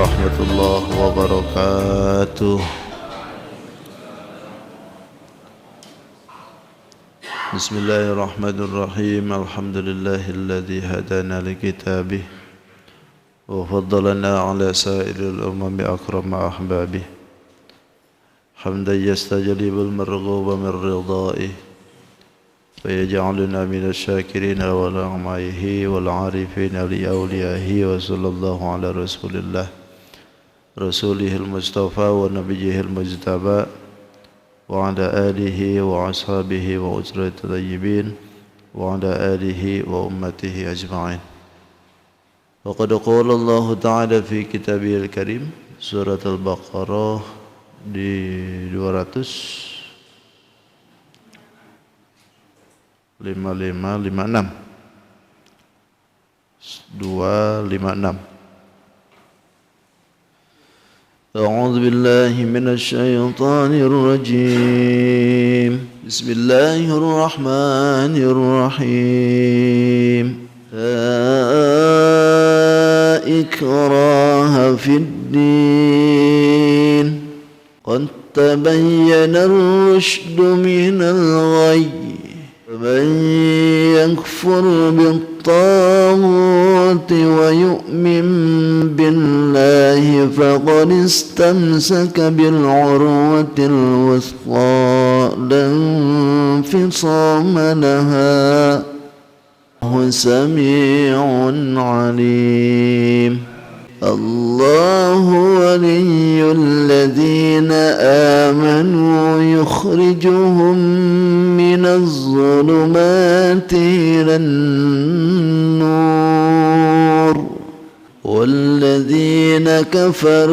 warahmatullahi wabarakatuh. Bismillahirrahmanirrahim. Alhamdulillahilladzi hadana likitabih wa faddalana ala sa'iril umami akrama ahbabih. Hamdan yastajlibul marghuba min ridhaih ويجعلنا من الشاكرين والأعمائه والعارفين لأوليائه وصلى الله على رسول الله رسوله المصطفى ونبيه المجتبى وعلى آله وأصحابه وأسرة الطيبين وعلى آله وأمته أجمعين. وقد قال الله تعالى في كتابه الكريم سورة البقرة di 256 أعوذ بالله من الشيطان الرجيم بسم الله الرحمن الرحيم لا إكراه في الدين قد تبين الرشد من الغي فمن يكفر بالطاغوت ويؤمن بالله فقد استمسك بالعروة الوثقى لا انفصام لها وهو سميع عليم. الله ولي الذين آمنوا يخرجهم من الظلمات إلى النور والذين كفروا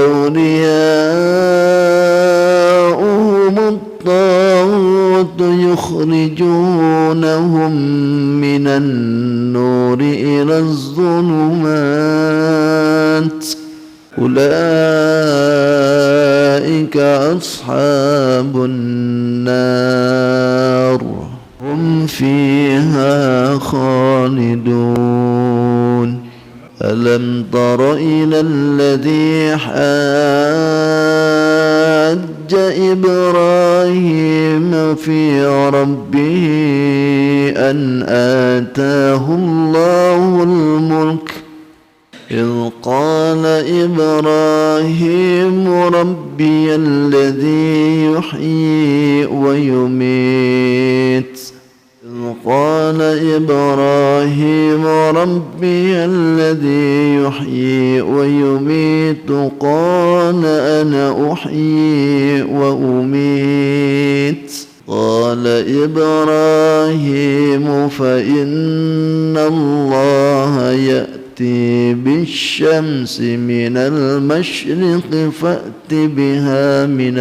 أولياؤهم الطاغوت يخرجونهم من النور إلى الظلمات أولئك أصحاب النار هم فيها خالدون. ألم تر إلى الذي حاج إبراهيم في ربه أن آتاه الله الملك إذ قال إبراهيم ربي الذي يحيي ويميت قال إبراهيم ربي الذي يحيي ويميت قال أنا أحيي وأميت قال إبراهيم فإن الله يأتي بالشمس من المشرق فأت بها من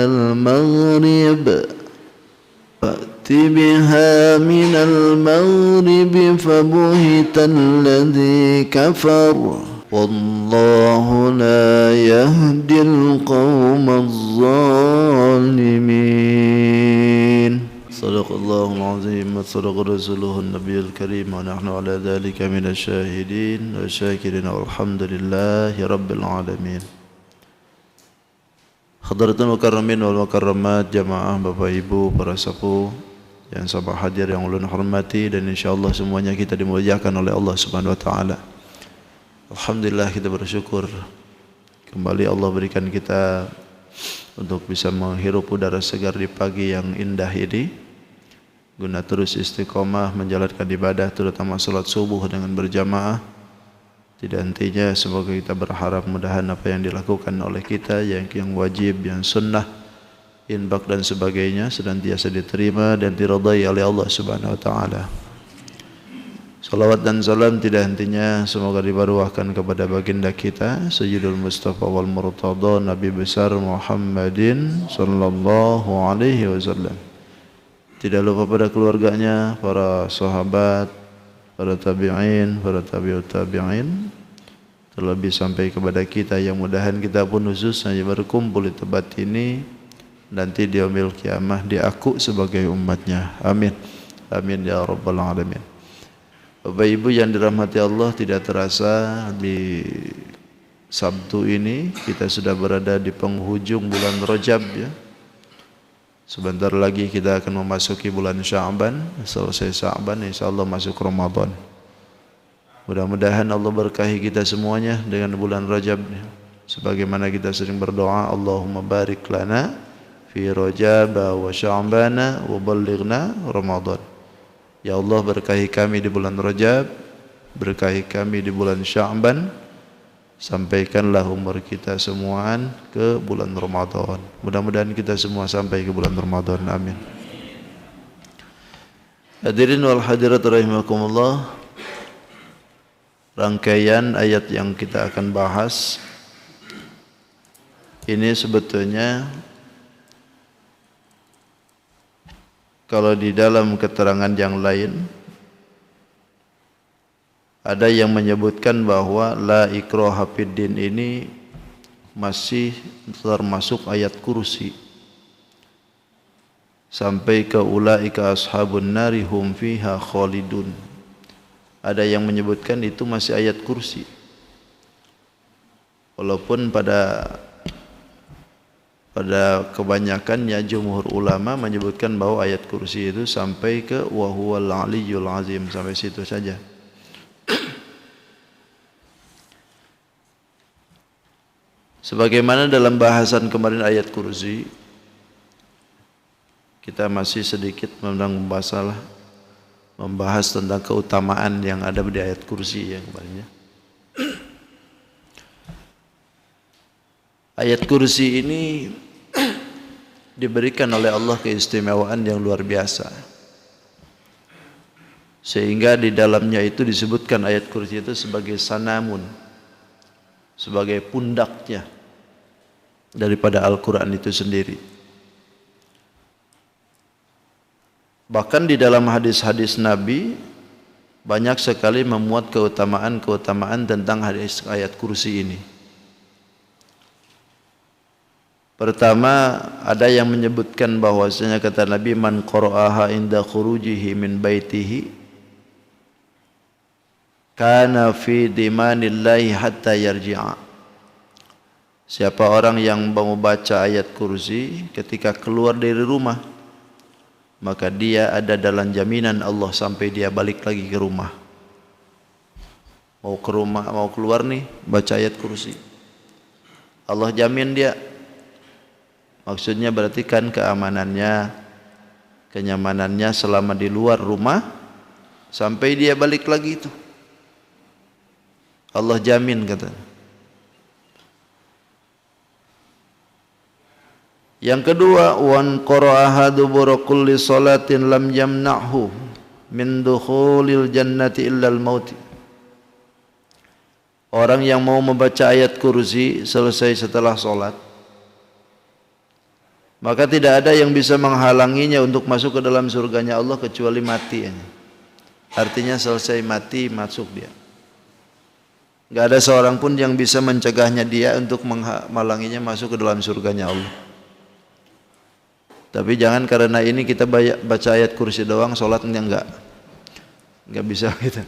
المغرب فبهت الذي كفر والله لا يهدي القوم الظالمين. صدق الله العظيم وصدق رسوله النبي الكريم ونحن على ذلك من الشاهدين والشاكرين والحمد لله رب العالمين. Hadratul mukarramin wal mukarramat, jamaah Bapak Ibu para sepuh yang sabah hadir yang ulun hormati, dan insyaallah semuanya kita dimuliakan oleh Allah Subhanahu wa taala. Alhamdulillah kita bersyukur kembali Allah berikan kita untuk bisa menghirup udara segar di pagi yang indah ini, guna terus istiqomah menjalankan ibadah terutama salat subuh dengan berjamaah. Tidak hentinya semoga kita berharap mudahan apa yang dilakukan oleh kita yang wajib, yang sunnah, infak dan sebagainya senantiasa diterima dan diridai oleh Allah Subhanahu wa taala. Salawat dan salam tidak hentinya semoga dibaruahkan kepada baginda kita Sayyidul Mustafa wal Murtada Nabi besar Muhammadin sallallahu alaihi wasallam. Tidak lupa pada keluarganya, para sahabat, para tabi'in, para tabi'ut tabi'in, terlebih sampai kepada kita yang mudahan kita pun khususnya berkumpul di tempat ini nanti di yaumil qiyamah diaku sebagai umatnya. Amin. Amin ya rabbal alamin. Bapak Ibu yang dirahmati Allah, tidak terasa di Sabtu ini kita sudah berada di penghujung bulan Rajab ya. Sebentar lagi kita akan memasuki bulan Sya'ban. Selesai Sya'ban insyaallah masuk Ramadan. Mudah-mudahan Allah berkahi kita semuanya dengan bulan Rajab. Sebagaimana kita sering berdoa, Allahumma barik lana fi Rajab wa Sya'ban wa ballighna Ramadan. Ya Allah, berkahi kami di bulan Rajab, berkahi kami di bulan Sya'ban, sampaikanlah umur kita semuaan ke bulan Ramadan. Mudah-mudahan kita semua sampai ke bulan Ramadan. Amin. Hadirin wal hadirat rahimakumullah. Rangkaian ayat yang kita akan bahas ini sebetulnya kalau di dalam keterangan yang lain ada yang menyebutkan bahwa la ikraha fiddin ini masih termasuk ayat kursi sampai ke ulaika ashabun nari hum fiha khalidun. Ada yang menyebutkan itu masih ayat kursi, walaupun pada kebanyakannya jumhur ulama menyebutkan bahwa ayat kursi itu sampai ke wa huwal aliyyul azim, sampai situ saja. Sebagaimana dalam bahasan kemarin ayat kursi, kita masih sedikit membahas tentang keutamaan yang ada di ayat kursi yang kemarinnya. Ayat kursi ini diberikan oleh Allah keistimewaan yang luar biasa, sehingga di dalamnya itu disebutkan ayat kursi itu sebagai sanamun, sebagai pundaknya daripada Al-Quran itu sendiri. Bahkan di dalam hadis-hadis Nabi banyak sekali memuat keutamaan tentang hadis ayat kursi ini. Pertama, ada yang menyebutkan bahwasanya kata Nabi, man qara'aha inda khurujihi min baitihi kana fi dimanillahi hatta yarji'a. Siapa orang yang mau baca ayat kursi ketika keluar dari rumah, maka dia ada dalam jaminan Allah sampai dia balik lagi ke rumah. Mau keluar nih, baca ayat kursi, Allah jamin dia. Maksudnya berarti kan keamanannya, kenyamanannya selama di luar rumah sampai dia balik lagi itu Allah jamin, kata. Yang kedua, wan qara'aha dubura kulli salatin lam yamna'hu min dukhulil jannati illal maut. Orang yang mau membaca ayat kursi selesai setelah solat, maka tidak ada yang bisa menghalanginya untuk masuk ke dalam surganya Allah kecuali mati. Artinya selesai mati masuk dia. Enggak ada seorang pun yang bisa mencegahnya dia untuk menghalanginya masuk ke dalam surganya Allah. Tapi jangan karena ini kita baca ayat kursi doang, sholatnya enggak bisa gitu.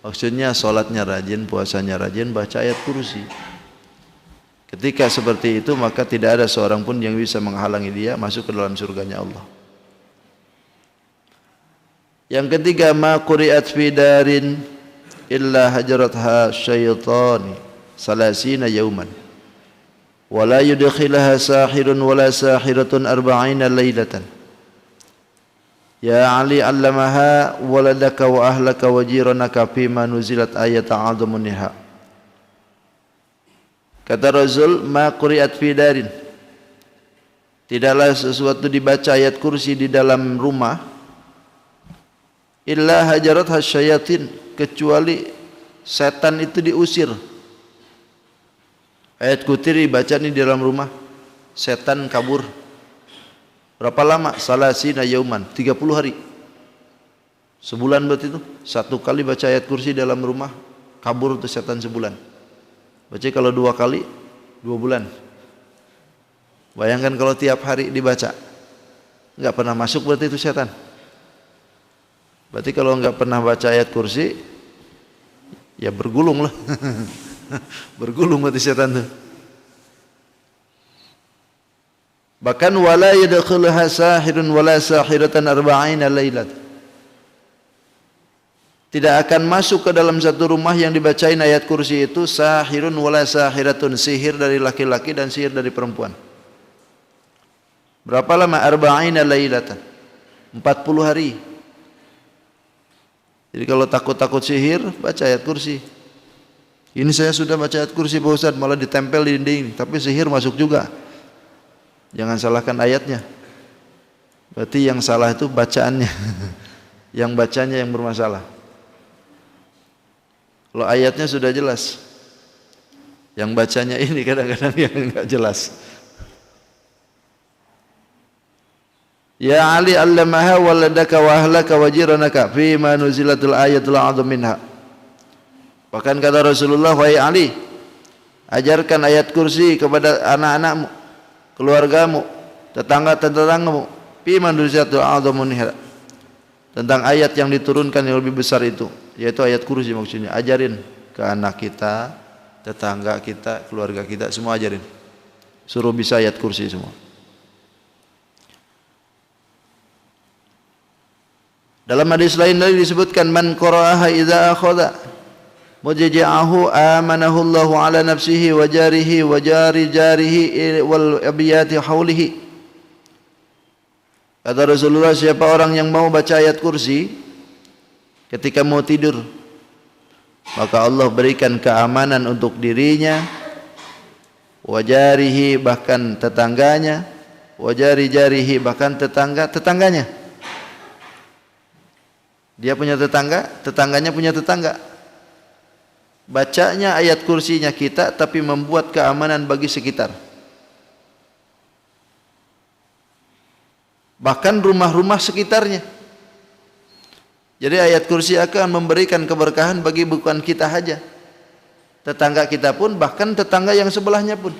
Maksudnya sholatnya rajin, puasanya rajin, baca ayat kursi. Ketika seperti itu, maka tidak ada seorang pun yang bisa menghalangi dia masuk ke dalam surganya Allah. Yang ketiga, ma quri'at fi darin illa hajaratha syaitani salasina yauman wa la yudkhilaha sahirun wa la sahiratun arba'ina laylatan. Ya Ali, allamaha waladaka wa ahlaka wa jiranaka fima nuzilat ayat a'adhamuniha. Kata Rasul, ma quri'at fi darin, tidaklah sesuatu dibaca ayat kursi di dalam rumah, illa hajarat hasyayatin, kecuali setan itu diusir. Ayat kursi dibaca nih di dalam rumah, setan kabur. Berapa lama? Salasina yauman, 30 hari. Sebulan berarti itu. Satu kali baca ayat kursi dalam rumah, kabur itu setan sebulan. Baca kalau 2 kali, 2 bulan. Bayangkan kalau tiap hari dibaca, enggak pernah masuk berarti itu setan. Berarti kalau enggak pernah baca ayat kursi, Ya bergulung lah. Bergulung mati setan tuh. Bahkan wala yadkhuluha sahirun wala sahiratan arba'ina lailat. Tidak akan masuk ke dalam satu rumah yang dibacain ayat kursi itu sahirun wala sahiratun, sihir dari laki-laki dan sihir dari perempuan. Berapa lama? Arba'ina lailatan. 40 hari. Jadi kalau takut-takut sihir, baca ayat kursi. Ini saya sudah baca ayat kursi Pak Ustaz, malah ditempel di dinding, tapi sihir masuk juga. Jangan salahkan ayatnya. Berarti yang salah itu bacaannya. Yang bacanya yang bermasalah. Kalau ayatnya sudah jelas, yang bacanya ini kadang-kadang yang enggak jelas. Ya Ali allamaha waladaka wa ahlaka wa jiranaka fima nuzilatul ayatul a'zam minha. Bahkan kata Rasulullah, wahai Ali, ajarkan ayat kursi kepada anak-anakmu, keluargamu, tetangga-tetanggamu, fima nuzilatul a'zam minha. Tentang ayat yang diturunkan yang lebih besar itu, yaitu ayat kursi maksudnya. Ajarin ke anak kita, tetangga kita, keluarga kita, semua ajarin. Suruh bisa ayat kursi semua. Dalam hadis lain tadi disebutkan man qara'aha idza akhadha mujaja'ahu amanahu Allahu ala nafsihi wa jarihi wa jari jarihi wal abiyati haulihi. Kata Rasulullah, siapa orang yang mau baca ayat kursi ketika mau tidur, maka Allah berikan keamanan untuk dirinya, wajarihi bahkan tetangganya, wajari jarihi bahkan tetangganya. Dia punya tetangga, tetangganya punya tetangga. Bacanya ayat kursinya kita, tapi membuat keamanan bagi sekitar. Bahkan rumah-rumah sekitarnya. Jadi ayat kursi akan memberikan keberkahan bagi bukan kita saja, tetangga kita pun, bahkan tetangga yang sebelahnya pun.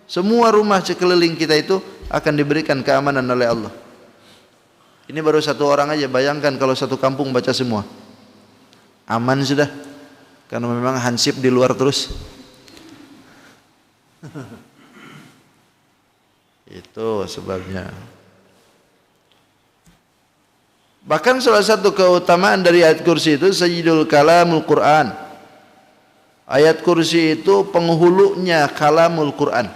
Semua rumah sekeliling kita itu akan diberikan keamanan oleh Allah. Ini baru satu orang aja, bayangkan kalau satu kampung baca semua. Aman sudah. Karena memang hansip di luar terus. Itu sebabnya. Bahkan salah satu keutamaan dari ayat kursi itu sayyidul kalamul Quran. Ayat kursi itu penghulunya kalamul Quran.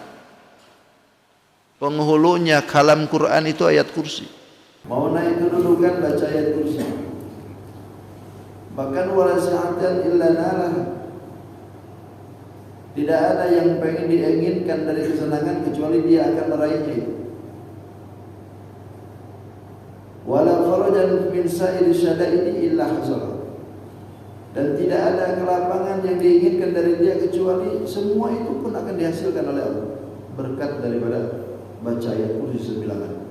Penghulunya kalam Quran itu ayat kursi. Mau naik kedudukan baca ayat kursi. Bahkan wala sa'atan illa nalah. Tidak ada yang pengen diinginkan dari kesenangan kecuali dia akan meraihnya itu. Wala farajan min sa'il syada'idi illa hasala. Dan tidak ada kelapangan yang diinginkan dari dia kecuali semua itu pun akan dihasilkan oleh Allah berkat daripada baca ayat kursi sebilangan.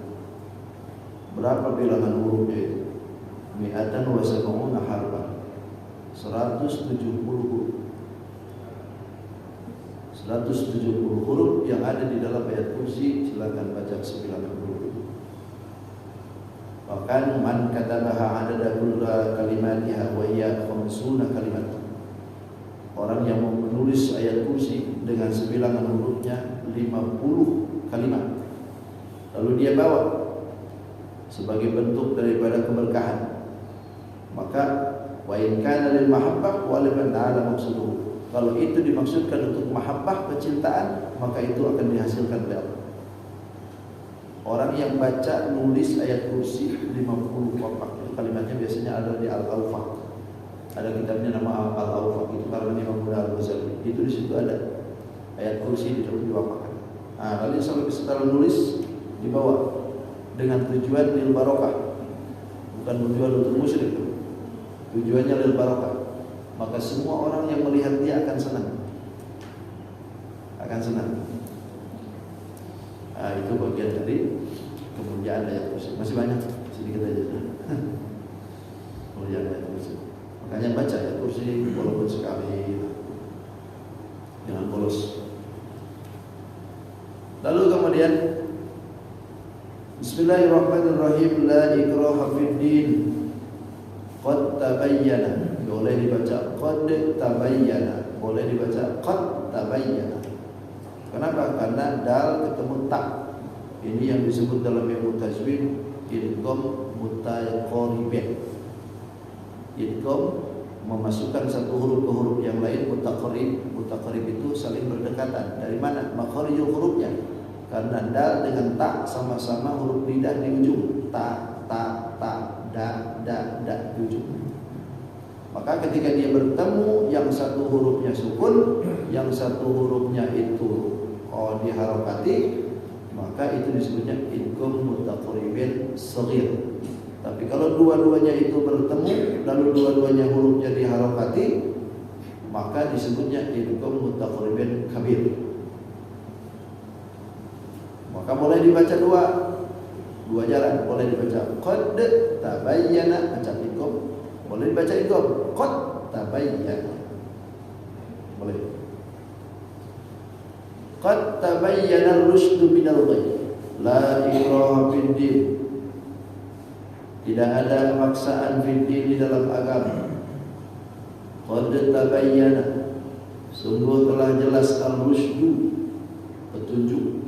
Berapa bilangan hurufnya itu? Mi'atan wa sab'una harfan. 170 huruf. 170 huruf yang ada di dalam ayat kursi, silakan baca sebilangan huruf. Bahkan man katabaha adada kulla kalimatiha wa hiya 50 kalimat. Orang yang menulis ayat kursi dengan sebilangan hurufnya 50 kalimat, lalu dia bawa sebagai bentuk daripada keberkahan, maka wa in kana lil mahabbah wa liman ta'ala maksudhu. Kalau itu dimaksudkan untuk mahabbah, kecintaan, maka itu akan dihasilkan oleh Allah. Orang yang baca nulis ayat kursi 50 wapak, kalimatnya biasanya ada di Al-Awfaq. Ada kitabnya nama Al-Awfaq, itu karena Imam Al-Ghazali. Itu di situ ada ayat kursi di dalam diwapakan. Nah, kalian sampai setelah nulis dibawa dengan tujuan lil barokah, bukan tujuan untuk musyrik. Tujuannya lil barokah. Maka semua orang yang melihat dia akan senang. Akan senang. Nah, itu bagian dari kemuliaan ayat kursi. Masih banyak, sedikit aja. Kemuliaan ayat kursi. Makanya baca ayat kursi walaupun sekali, jangan bolos. Lalu kemudian Bismillahirrahmanirrahim. La ikraha fid din. Qad tabayyana. boleh dibaca qad tabayyana, boleh dibaca qad tabayyana. Kenapa? Karena dal ketemu tak. Ini yang disebut dalam ilmu tajwid idgham mutaqaribin. Idgham memasukkan satu huruf ke huruf yang lain mutaqarib. Mutaqarib itu saling berdekatan. Dari mana? Makharijul hurufnya. Karena dal dengan ta sama-sama huruf lidah di ujung. Ta, da di ujung. Maka ketika dia bertemu, yang satu hurufnya sukun, yang satu hurufnya itu diharokati, maka itu disebutnya idgham mutaqaribin shaghir. Tapi kalau dua-duanya itu bertemu, lalu dua-duanya hurufnya diharokati, maka disebutnya idgham mutaqaribin kabir. Maka boleh dibaca dua jalan. Boleh dibaca qad tabayyana, baca idgham. Boleh dibaca idgham qad tabayyana. Boleh. Qad tabayyana ar-rusydu minal ghayy. La ikraha fid din. Tidak ada paksaan fid din di dalam agama. Qad tabayyana, sungguh telah jelas ar-rusydu, petunjuk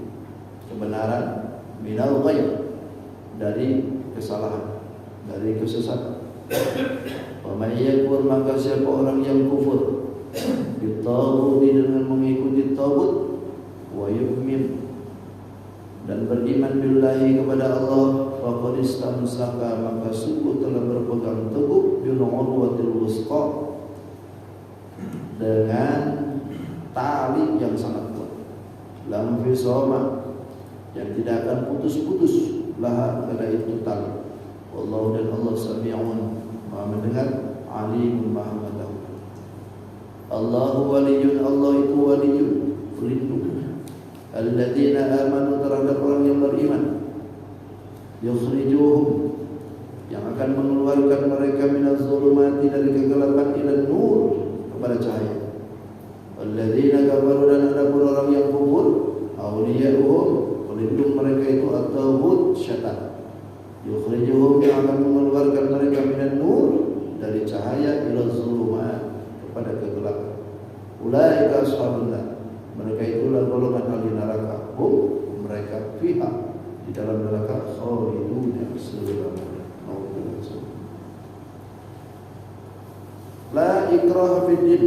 kebenaran, minal ghayy, dari kesalahan, dari kesesatan. Wa may yakfur, maka siapa orang yang kufur bitaghut, dengan mengikuti taghut, wa yu'min, dan beriman billahi kepada Allah, faqad istamsaka, maka sungguh telah berpegang teguh bil urwatil wusqa, dengan tali yang sangat kuat, lam fisama, yang tidak akan putus-putus lah pada itu tali. Wallahu, dan Allah sami'un, Maha mendengar, alim, Maha mengetahui. Allahu waliyun, Allah itu waliyun, pelindung. Alladzina amanu, terhadap orang yang beriman. Yukhrijuhum, yang akan mengeluarkan mereka minaz zulumati, dari kegelapan, ila nur, kepada cahaya. Alladzina kafaru, dan adapun orang yang kufur, awliya'uhum, pelindung mereka itu at-taghut, syaitan. Yukhrijuhum, yang akan mengeluarkan mereka minan nur, dari cahaya, ila zulumat, kepada kegelapan. Ulaika ashabun nar, mereka itulah golongan ahli neraka. Mereka fiha, di dalam neraka, khalidun, selama-lamanya. La ikraha fid din.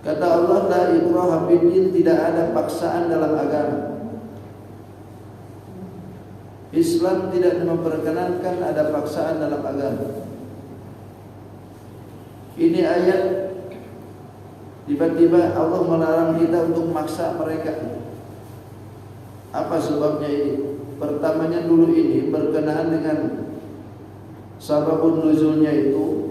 Kata Allah, la ikraha fid din, tidak ada paksaan dalam agama. Islam tidak memperkenankan ada paksaan dalam agama. Ini ayat, tiba-tiba Allah melarang kita untuk memaksa mereka. Apa sebabnya ini? Pertamanya dulu ini berkenaan dengan sababun nuzulnya itu,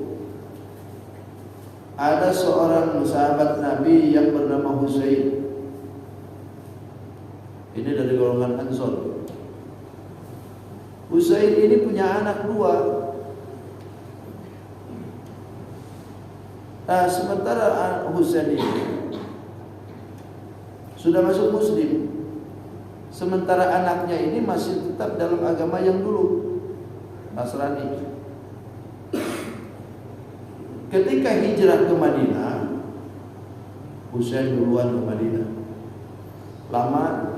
ada seorang sahabat Nabi yang bernama Husain. Ini dari golongan Ansor. Husain ini punya anak dua. Nah, sementara Husain ini sudah masuk Muslim, sementara anaknya ini masih tetap dalam agama yang dulu, Nasrani. Ketika hijrah ke Madinah, Husain duluan ke Madinah, lama.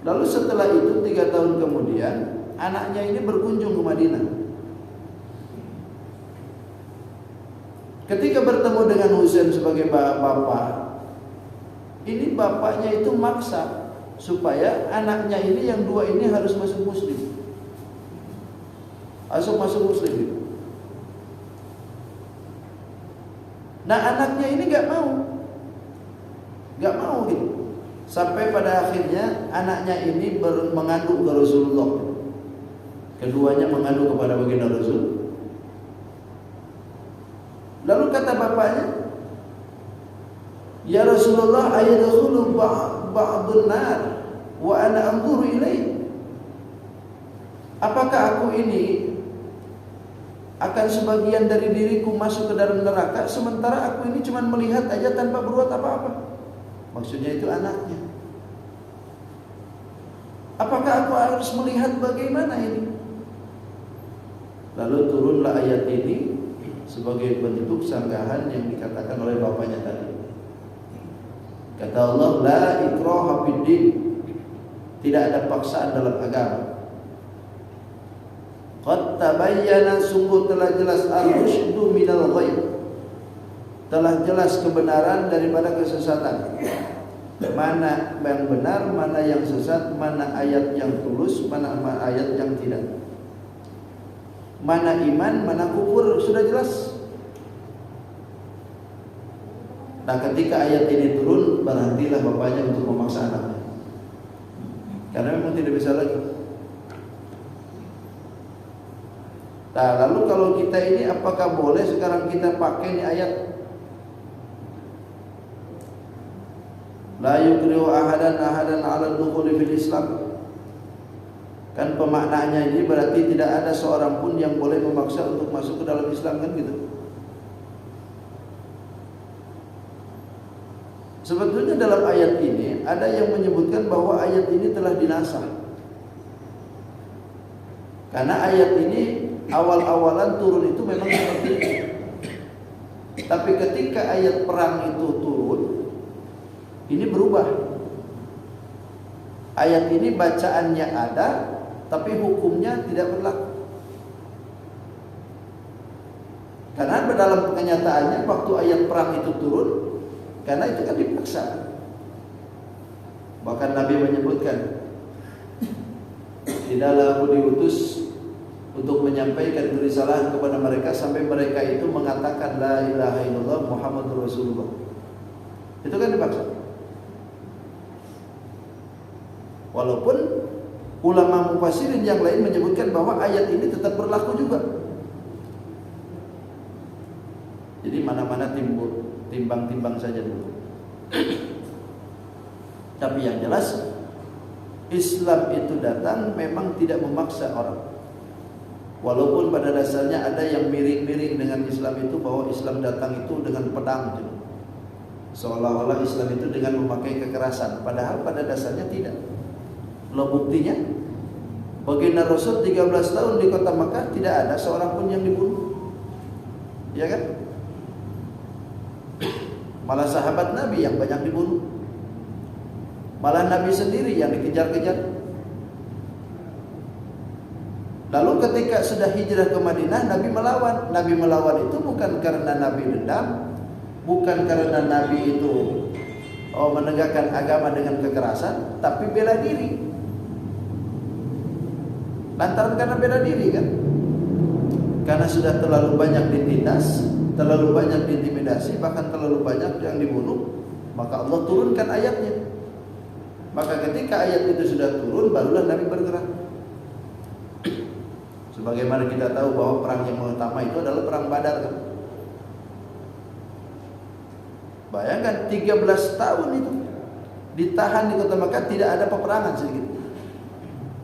Lalu setelah itu 3 tahun kemudian, anaknya ini berkunjung ke Madinah. Ketika bertemu dengan Husain sebagai bapak, ini bapaknya itu maksa supaya anaknya ini yang dua ini harus masuk Muslim, masuk Muslim. Nah, anaknya ini nggak mau gitu. Sampai pada akhirnya anaknya ini mengadu ke Rasulullah. Keduanya mengadu kepada baginda Rasul. Lalu kata bapaknya, "Ya Rasulullah, ayadkhulu ba'dun nar wa ana anzuru ilaih." Apakah aku ini akan sebagian dari diriku masuk ke dalam neraka, sementara aku ini cuma melihat aja tanpa berbuat apa-apa? Maksudnya itu anaknya. Apakah aku harus melihat bagaimana ini? Lalu turunlah ayat ini sebagai bentuk sanggahan yang dikatakan oleh bapaknya tadi. Kata Allah, la ikraha fid din. Tidak ada paksaan dalam agama. Qad tabayyana, sungguh telah jelas ar-rusydu minal ghayy. Telah jelas kebenaran daripada kesesatan. Mana yang benar, mana yang sesat, mana ayat yang tulus, mana ayat yang tidak. Mana iman, mana kufur, sudah jelas. Nah, ketika ayat ini turun, berhentilah bapaknya untuk memaksa anaknya, karena memang tidak bisa lagi. Nah, lalu kalau kita ini apakah boleh sekarang kita pakai ini ayat? La yukrihu ahadan ala dukhuli fil Islam. Kan pemaknanya ini berarti tidak ada seorang pun yang boleh memaksa untuk masuk ke dalam Islam, kan gitu. Sebetulnya dalam ayat ini ada yang menyebutkan bahwa ayat ini telah dinasakh. Karena ayat ini awal-awalan turun itu memang seperti itu. Tapi ketika ayat perang itu turun, ini berubah. Ayat ini bacaannya ada, tapi hukumnya tidak berlaku. Karena dalam kenyataannya waktu ayat perang itu turun, karena itu kan dipaksa. Bahkan Nabi menyebutkan, tidaklah aku diutus untuk menyampaikan risalah kepada mereka sampai mereka itu mengatakan la ilaha illallah Muhammadur Rasulullah. Itu kan dipaksa. Walaupun ulama mufassirin yang lain menyebutkan bahwa ayat ini tetap berlaku juga. Jadi mana-mana timbang-timbang saja dulu. Tapi yang jelas, Islam itu datang memang tidak memaksa orang. Walaupun pada dasarnya ada yang miring-miring dengan Islam itu, bahwa Islam datang itu dengan pedang, seolah-olah Islam itu dengan memakai kekerasan. Padahal pada dasarnya tidak. Lo buktinya, baginda Rasul 13 tahun di kota Makkah tidak ada seorang pun yang dibunuh, ya kan? Malah sahabat Nabi yang banyak dibunuh, malah Nabi sendiri yang dikejar-kejar. Lalu ketika sudah hijrah ke Madinah, Nabi melawan. Nabi melawan itu bukan karena Nabi dendam, bukan karena Nabi itu menegakkan agama dengan kekerasan, tapi bela diri. Lantaran karena bela diri kan? Karena sudah terlalu banyak ditindas, terlalu banyak diintimidasi, bahkan terlalu banyak yang dibunuh, maka Allah turunkan ayatnya. Maka ketika ayat itu sudah turun, barulah Nabi bergerak. Sebagaimana kita tahu bahwa perang yang utama itu adalah perang Badar kan? Bayangkan 13 tahun itu ditahan di kota Makkah, tidak ada peperangan sedikit.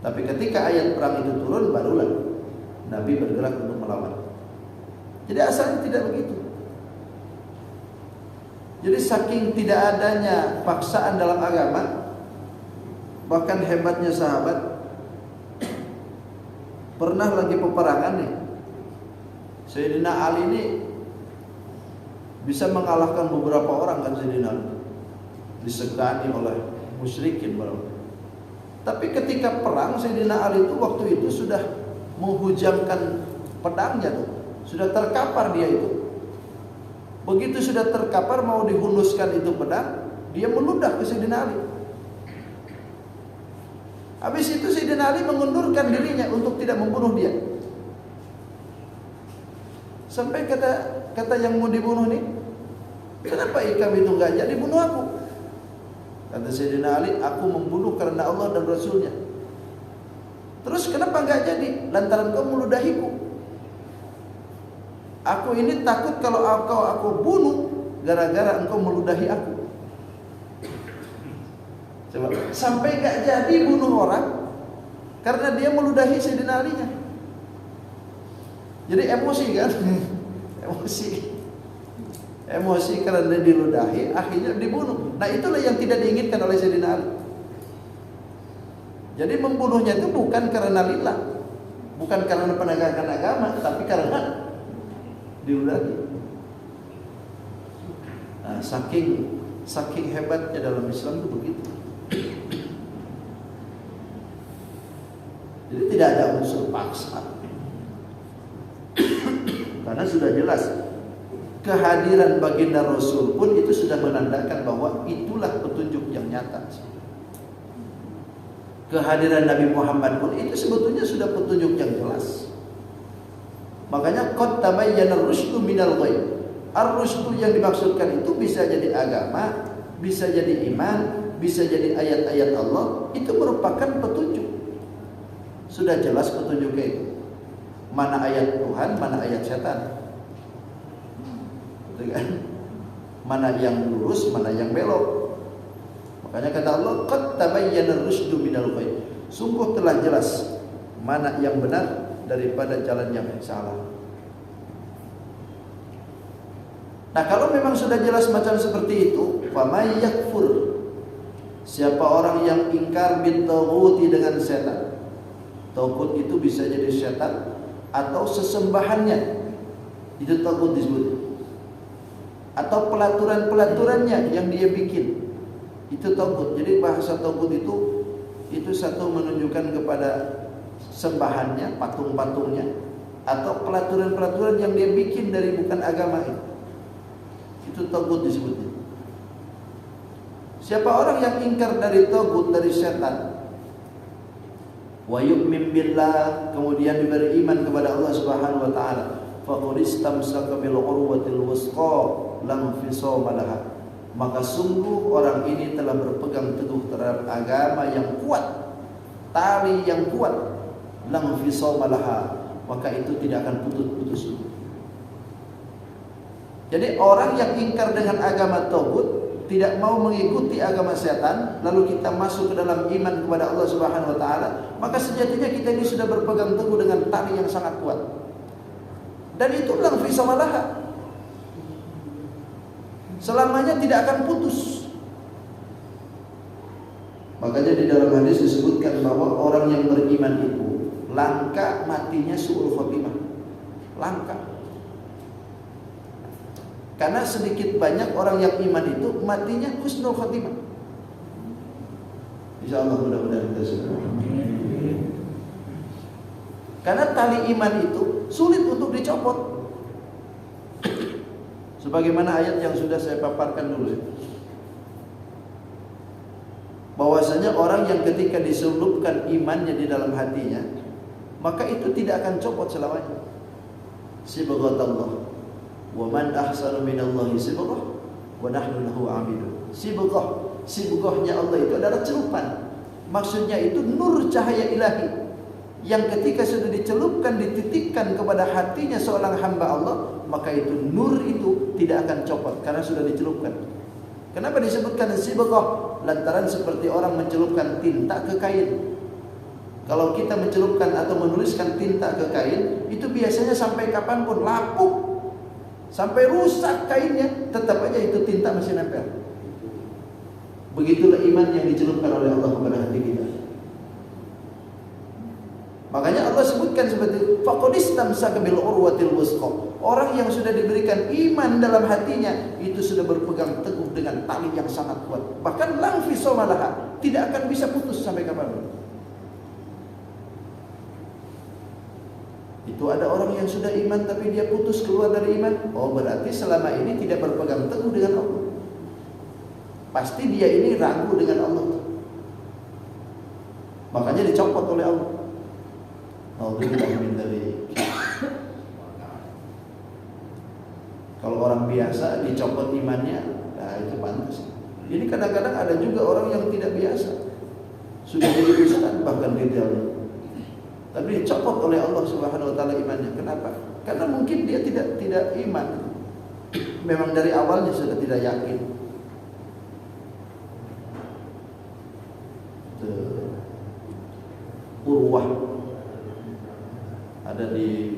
Tapi ketika ayat perang itu turun, barulah Nabi bergerak untuk melawan. Jadi asalnya tidak begitu. Jadi saking tidak adanya paksaan dalam agama, bahkan hebatnya sahabat, pernah lagi peperangan nih, Sayyidina Ali ini bisa mengalahkan beberapa orang kan. Sayyidina Ali disegani oleh musyrikin. Tapi ketika perang, Sayyidina Ali itu waktu itu sudah menghujamkan pedangnya tuh, sudah terkapar dia itu. Begitu sudah terkapar mau dihunuskan itu pedang, dia meludah ke Sayyidina Ali. Habis itu Sayyidina Ali mengundurkan dirinya untuk tidak membunuh dia. Sampai kata yang mau dibunuh nih, kenapa ikam itu enggak jadi bunuh aku? Kata Sayyidina Ali, aku membunuh karena Allah dan Rasulnya. Terus kenapa enggak jadi? Lantaran kau meludahiku. Aku ini takut kalau aku bunuh gara-gara engkau meludahi aku. Coba, sampai enggak jadi bunuh orang karena dia meludahi Sayyidina Ali-nya. Jadi emosi kan? Emosi karena diludahi, akhirnya dibunuh. Nah itulah yang tidak diinginkan oleh Sayyidina Ali. Jadi membunuhnya itu bukan karena lillah, Bukan karena penegakan agama, tapi karena diludahi. Nah, saking hebatnya dalam Islam itu begitu. Jadi tidak ada unsur paksa. Karena sudah jelas kehadiran baginda Rasul pun itu sudah menandakan bahwa itulah petunjuk yang nyata. Kehadiran Nabi Muhammad pun itu sebetulnya sudah petunjuk yang jelas. Makanya qad tabayyana ar-rusydu minal ghayy. Ar-rusydu yang dimaksudkan itu bisa jadi agama, bisa jadi iman, bisa jadi ayat-ayat Allah. Itu merupakan petunjuk. Sudah jelas petunjuknya itu. Mana ayat Tuhan, mana ayat setan. Betul kan? Mana yang lurus, mana yang belok. Makanya kata Allah, qad tabayyana ar-rusydu minal ghayy. Sungguh telah jelas mana yang benar daripada jalan yang salah. Nah, kalau memang sudah jelas macam seperti itu, famay yakfur. Siapa orang yang ingkar bitaghuti dengan setan. Taghut itu bisa jadi setan atau sesembahannya. Itu taghut disebut. Atau pelaturan-pelaturannya yang dia bikin. Itu taghut. Jadi bahasa taghut itu satu menunjukkan kepada sembahannya, patung-patungnya, atau pelaturan-pelaturan yang dia bikin dari bukan agama itu taghut disebutnya. Siapa orang yang ingkar dari taghut, dari setan, wa yu'min billah, kemudian diberi iman kepada Allah Subhanahu wa taala, faqad istamsaka bil urwatil wusqa lam fisama laha. Maka sungguh orang ini telah berpegang teguh terhadap agama yang kuat, tali yang kuat, lam fisama laha, maka itu tidak akan putus-putus. Jadi orang yang ingkar dengan agama taghut, tidak mau mengikuti agama setan, lalu kita masuk ke dalam iman kepada Allah Subhanahu wa taala, maka sejatinya kita ini sudah berpegang teguh dengan tali yang sangat kuat. Dan itu lam fisama laha. Selamanya tidak akan putus. Makanya di dalam hadis disebutkan bahwa orang yang beriman itu langka matinya su'ul khotimah. Langka. Karena sedikit banyak orang yang iman itu matinya husnul khotimah. Insyaallah mudah-mudahan kita semua. Karena tali iman itu sulit untuk dicopot. Sebagaimana ayat yang sudah saya paparkan dulu, bahwasanya orang yang ketika diselupkan imannya di dalam hatinya, maka itu tidak akan copot selamanya. Sibghatallah, wa man ahsanu minallahi sibghah wa nahnu lahu 'abidun. Sibghahnya Allah itu adalah celupan. Maksudnya itu nur cahaya ilahi yang ketika sudah dicelupkan, dititipkan kepada hatinya seorang hamba Allah, maka itu nur itu tidak akan copot karena sudah dicelupkan. Kenapa disebutkan sibghah? Lantaran seperti orang mencelupkan tinta ke kain. Kalau kita mencelupkan atau menuliskan tinta ke kain, itu biasanya sampai kapanpun lapuk, sampai rusak kainnya, tetap aja itu tinta masih nempel. Begitulah iman yang dicelupkan oleh Allah kepada hati kita. Makanya Allah sebutkan seperti itu, faqad istamsaka bil urwatil wusqa. Orang yang sudah diberikan iman dalam hatinya itu sudah berpegang teguh dengan tali yang sangat kuat. Bahkan lam fisama laha, tidak akan bisa putus sampai kapanpun. Itu ada orang yang sudah iman tapi dia putus keluar dari iman. Oh, berarti selama ini tidak berpegang teguh dengan Allah. Pasti dia ini ragu dengan Allah. Makanya dicopot oleh Allah. Kalau orang biasa dicopot imannya, nah itu pantas. Ini kadang-kadang ada juga orang yang tidak biasa, sudah jadi ustaz bahkan tidak, tapi dicopot oleh Allah Subhanahu wa taala imannya. Kenapa? Karena mungkin dia tidak iman. Memang dari awalnya sudah tidak yakin. Urwah ada di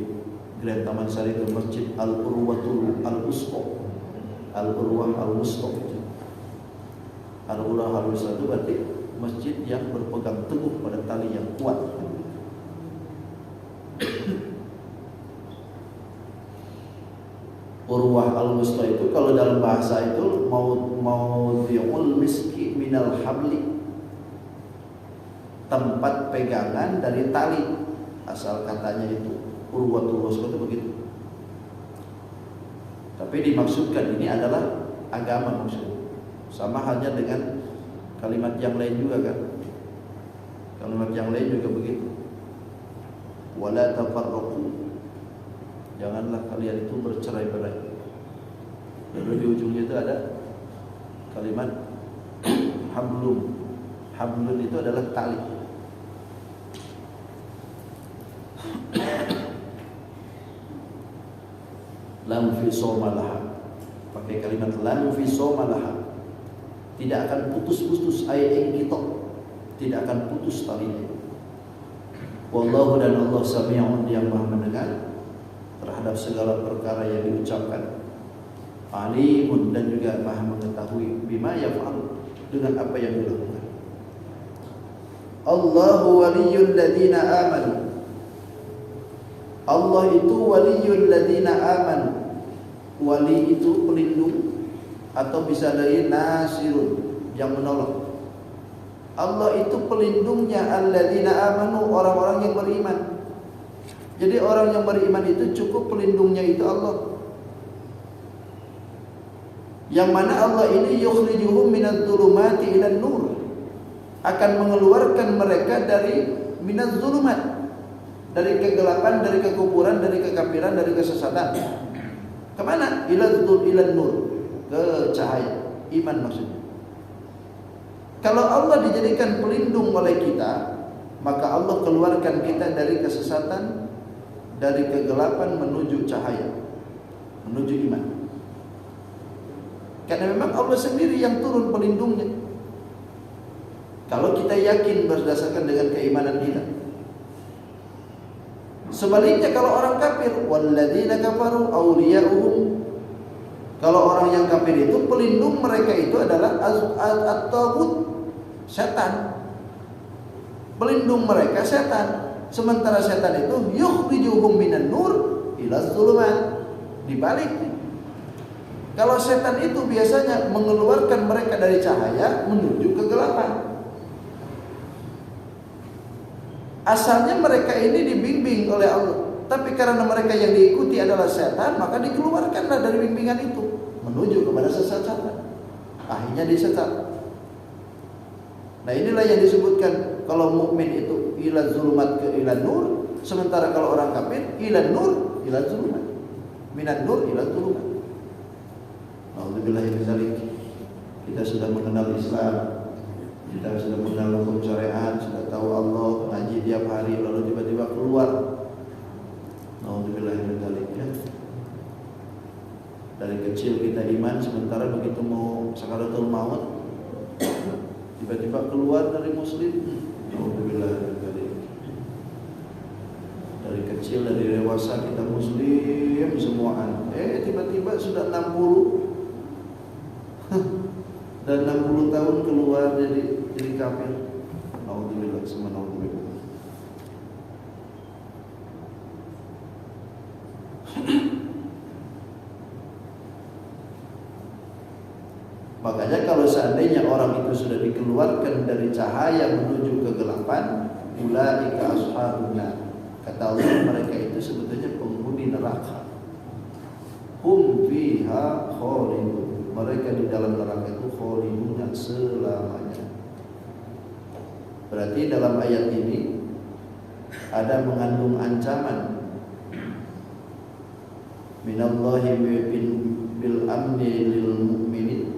Grand Taman Sari itu Masjid Al-Urwatul Al-Wusqa. Al-Urwah Al-Wusqa. Al-Urwah Al-Wusqa itu berarti masjid yang berpegang teguh pada tali yang kuat. Urwah al-wusta itu kalau dalam bahasa itu mawdi'ul miski minal habli, tempat pegangan dari tali, asal katanya itu urwatul wusta itu begitu. Tapi dimaksudkan ini adalah agama maksudnya. Sama halnya dengan kalimat yang lain juga kan. Kalimat yang lain juga begitu. Wala tafarraqu, janganlah kalian itu bercerai-berai. Lalu di ujungnya itu ada kalimat hablum. Hablun itu adalah tali. Lam fisoma laha. Pakai kalimat lam fisoma laha. Tidak akan putus-putus ayat kita. Tidak akan putus talinya. Wallahu, dan Allah sami'un, yang maha mendengar terhadap segala perkara yang diucapkan, alimun, dan juga maha mengetahui bima yaf'al, dengan apa yang dilakukan. Allahu waliyul ladina amanu. Allah itu waliyul ladina amanu. Wali itu pelindung, atau bisa dari nasirun, yang menolong. Allah itu pelindungnya alladzina amanu, orang-orang yang beriman. Jadi orang yang beriman itu cukup pelindungnya itu Allah. Yang mana Allah ini yukhrijuhum minadh-dhulumati ilan nur, akan mengeluarkan mereka dari minadh-dhulumat, dari kegelapan, dari kekufuran, dari kekafiran, dari kesesatan. Kemana? Ilan nur, ke cahaya iman maksudnya. Kalau Allah dijadikan pelindung oleh kita, maka Allah keluarkan kita dari kesesatan, dari kegelapan menuju cahaya, menuju iman. Karena memang Allah sendiri yang turun pelindungnya. Kalau kita yakin berdasarkan dengan keimanan kita. Sebaliknya kalau orang kafir, walladzina kafaru awliya'uhum, kalau orang yang kafir itu pelindung mereka itu adalah at-taghut, setan. Pelindung mereka setan. Sementara setan itu yukhrijuhum minan nur ila dzulumat. Dibalik. Kalau setan itu biasanya mengeluarkan mereka dari cahaya menuju kegelapan. Asalnya mereka ini dibimbing oleh Allah, tapi karena mereka yang diikuti adalah setan, maka dikeluarkanlah dari bimbingan itu menuju kepada sesatan. Akhirnya disesat. Nah, inilah yang disebutkan kalau mukmin itu ila zulumat ke ila nur, sementara kalau orang kafir ila nur ila zulumat. Minan nur ila zulumat. Alhamdulillah min dzalik. Kita sudah mengenal Islam, kita sudah mengenal hukum syariat, sudah tahu Allah, ngaji tiap hari, lalu tiba-tiba keluar. Alhamdulillah min dzalik ya. Dari kecil kita iman, sementara begitu mau sakaratul maut tiba-tiba keluar dari muslim. Alhamdulillah min dzalik. Dari kecil, dari dewasa kita muslim semuaan. Tiba-tiba sudah 60 dan 60 tahun keluar jadi kafir. Alhamdulillah, semua alhamdulillah. Makanya kalau seandainya orang itu sudah dikeluarkan dari cahaya menuju kegelapan, ulaika ashabun nar. Kata Allah, mereka itu sebetulnya penghuni neraka. Hum fiha khalidun. Mereka di dalam neraka itu khalidun, selamanya. Berarti dalam ayat ini ada mengandung ancaman minallahi bil amni lil mu'minin.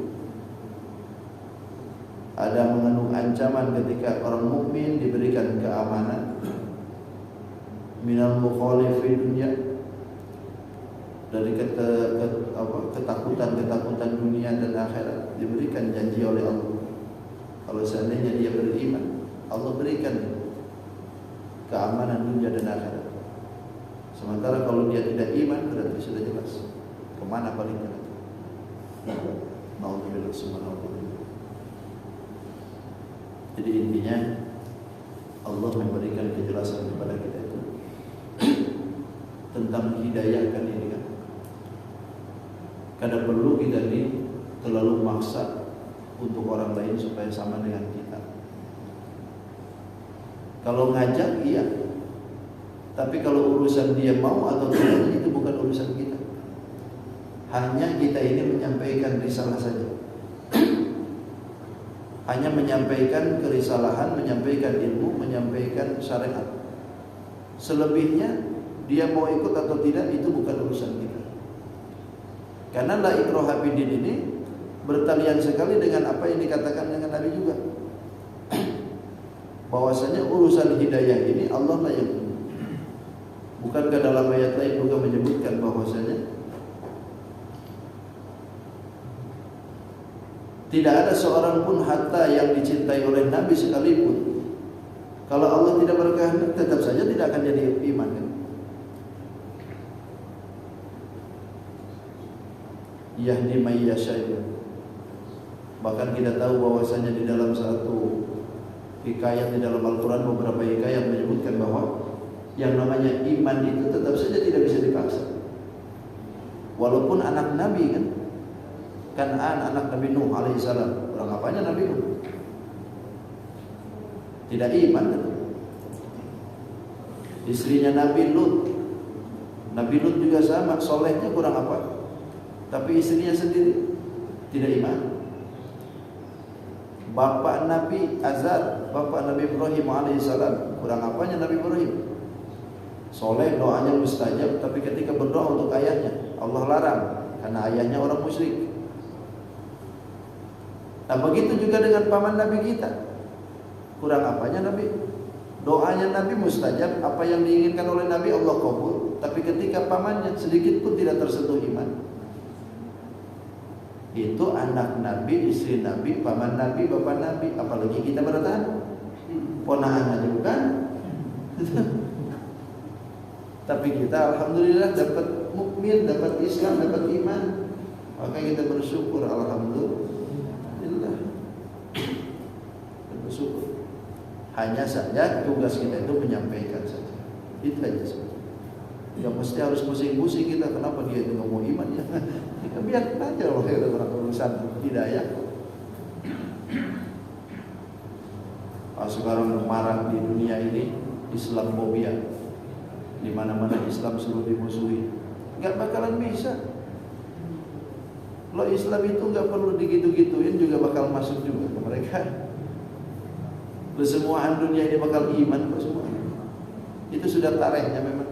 Ada mengandung ancaman ketika orang mukmin diberikan keamanan minal mukhalifin dunya, dari ketakutan dunia dan akhirat, diberikan janji oleh Allah. Kalau seandainya dia beriman, Allah berikan keamanan dunia dan akhirat. Sementara kalau dia tidak iman, berarti sudah jelas kemana palingnya nanti. Nauzubillah subhanahu. Jadi intinya Allah memberikan kejelasan kepada kita itu tentang hidayah kan ini kan. Kadang perlu kita ini terlalu maksa untuk orang lain supaya sama dengan kita. Kalau ngajak iya, tapi kalau urusan dia mau atau tidak itu bukan urusan kita. Hanya kita ini menyampaikan risalah saja. Hanya menyampaikan kerisalahan, menyampaikan ilmu, menyampaikan syariat. Selebihnya dia mau ikut atau tidak itu bukan urusan kita. Karena la ikraha fiddin ini bertalian sekali dengan apa yang dikatakan dengan Nabi juga. Bahwasanya urusan hidayah ini Allah lah yang punya. Bukankah dalam ayat lain juga menyebutkan bahwasanya tidak ada seorang pun hatta yang dicintai oleh Nabi sekalipun, kalau Allah tidak berkehendak tetap saja tidak akan jadi iman kan? Yahdi may yasha'. Bahkan kita tahu bahwasanya di dalam satu hikayat di dalam Al-Quran, beberapa hikayat menyebutkan bahwa yang namanya iman itu tetap saja tidak bisa dipaksa. Walaupun anak Nabi kan, Kan'an anak Nabi Nuh alaihissalam, kurang apanya Nabi Nuh? Tidak iman kan? Istrinya Nabi Lut juga sama, solehnya kurang apa? Tapi istrinya sendiri tidak iman. Bapak Nabi Azar, bapak Nabi Ibrahim alaihissalam, kurang apanya Nabi Ibrahim? Soleh, doanya mustajab, tapi ketika berdoa untuk ayahnya Allah larang karena ayahnya orang musyrik. Nah begitu juga dengan paman Nabi kita, kurang apanya Nabi? Doanya Nabi mustajab, apa yang diinginkan oleh Nabi Allah kabul, tapi ketika pamannya sedikit pun tidak tersentuh iman. Itu anak Nabi, istri Nabi, paman Nabi, bapak Nabi, apalagi kita bertahan ponakan aja bukan? Tapi kita alhamdulillah dapat mukmin, dapat Islam, dapat iman, maka kita bersyukur alhamdulillah. Bersyukur. Hanya saja tugas kita itu menyampaikan saja. Itu aja saja. Tidak mesti harus pusing-pusing kita kenapa dia itu ngomong iman ya. Kita biarkan aja loh itu urusan hidayah. Sekarang marah di dunia ini Islamofobia. Di mana-mana Islam suruh dimusuhi. Enggak bakalan bisa. Lo Islam itu enggak perlu digitu-gituin juga bakal masuk juga ke mereka. Semua dunia ini bakal iman kok semua. Itu sudah tarehnya memang.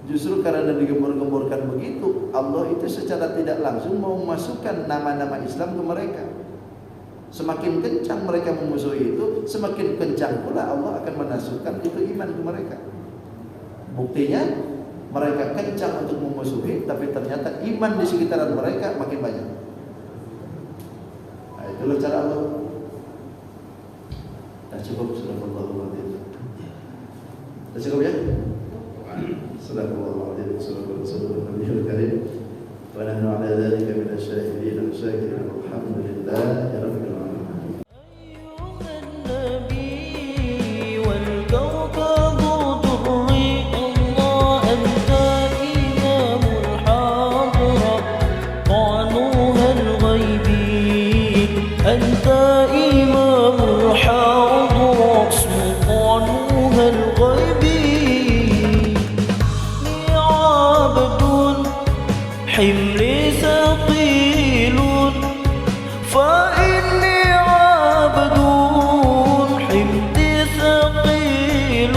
Justru karena digembor-gemborkan begitu, Allah itu secara tidak langsung mau memasukkan nama-nama Islam ke mereka. Semakin kencang mereka memusuhi itu, semakin kencang pula Allah akan menasukkan itu iman ke mereka. Buktinya mereka kencang untuk memusuhi, tapi ternyata iman di sekitaran mereka makin banyak. Nah, itulah cara Allah. Nah, cukup subhanallah. Sudah cukup ya? Sallallahu alaihi wasallam Nabi wa nahnu ala dzalika min asy-syahidin wa syakirin alhamdulillahi rabbil alamin. Ayyuhan nabi wal kawkabu durri Allah anta imamul hadra qanuha al-ghaibi anta imamul hadra ismu qanuha al-ghaibi حملي ثقيل فإني عبد حملي ثقيل